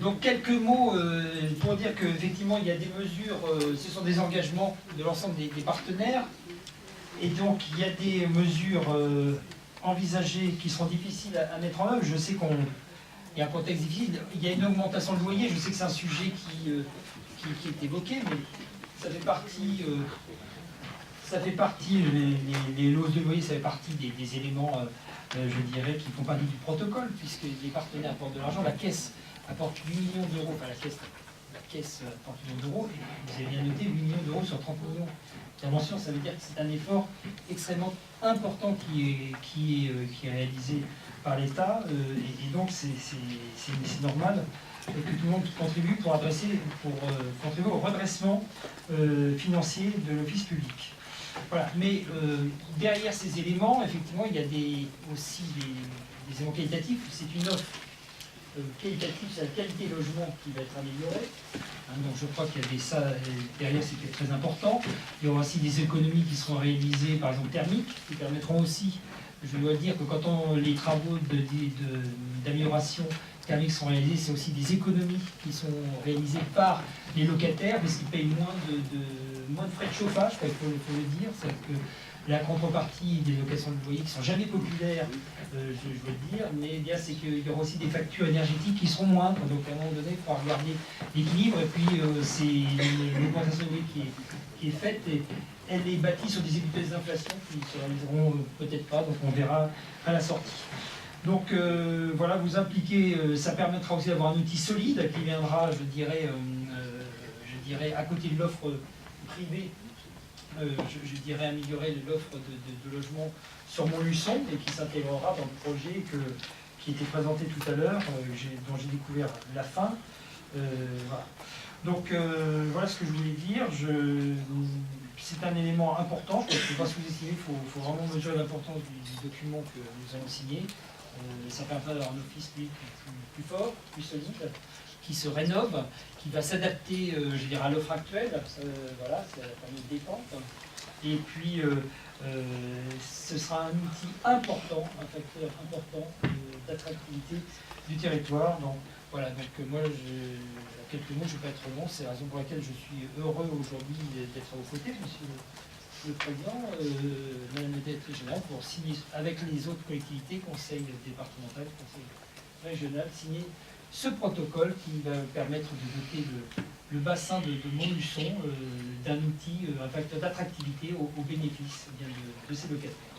Donc quelques mots pour dire qu'effectivement il y a des mesures, ce sont des engagements de l'ensemble des partenaires, et donc il y a des mesures envisagées qui seront difficiles à mettre en œuvre. Je sais qu'il y a un contexte difficile, il y a une augmentation de loyer, je sais que c'est un sujet qui est évoqué, mais ça fait partie, les hausses de loyer, ça fait partie des éléments, je dirais, qui font partie du protocole, puisque les partenaires apportent de l'argent, la Caisse apporte 8 millions d'euros, enfin la caisse apporte 8 millions d'euros, et vous avez bien noté 8 millions d'euros sur 30 millions d'intervention, ça veut dire que c'est un effort extrêmement important qui est réalisé par l'État, et donc c'est normal que tout le monde contribue pour contribuer au redressement financier de l'office public. Voilà. Mais derrière ces éléments, effectivement, il y a aussi des éléments qualitatifs. C'est une offre qualitative, c'est la qualité des logements qui va être améliorée. Donc je crois qu'il y a ça derrière, c'était très important. Il y aura aussi des économies qui seront réalisées, par exemple thermiques, qui permettront aussi, je dois dire que quand les travaux d'amélioration thermique sont réalisés, c'est aussi des économies qui sont réalisées par les locataires, parce qu'ils payent moins de frais de chauffage, il faut le dire. C'est que la contrepartie des locations de loyer qui ne sont jamais populaires, je veux le dire, mais bien c'est qu'il y aura aussi des factures énergétiques qui seront moindres, donc à un moment donné, il faudra regarder l'équilibre, et puis c'est l'augmentation de loyer qui est faite, et elle est bâtie sur des hypothèses d'inflation qui se réaliseront peut-être pas, donc on verra à la sortie. Donc voilà, vous impliquer, ça permettra aussi d'avoir un outil solide qui viendra, je dirais à côté de l'offre privée, je dirais améliorer l'offre de logement sur Montluçon, et qui s'intégrera dans le projet qui était présenté tout à l'heure, dont j'ai découvert la fin. Voilà. Donc voilà ce que je voulais dire. C'est un élément important, je pense qu'il ne faut pas sous-estimer, il faut vraiment mesurer l'importance du document que nous allons signer. Ça permettra d'avoir un office public plus fort, plus solide, qui se rénove, qui va s'adapter à l'offre actuelle. Voilà, ça permet de détente. Et puis, ce sera un outil important, un facteur important d'attractivité du territoire. Donc, voilà, donc moi, quelques mots, je ne vais pas être long, c'est la raison pour laquelle je suis heureux aujourd'hui d'être à vos côtés, monsieur le Président, Madame la Directrice Générale, pour signer avec les autres collectivités, conseil départemental, conseil régional, signer ce protocole qui va permettre de doter le bassin de Montluçon d'un outil, un facteur d'attractivité au bénéfice de ces locataires.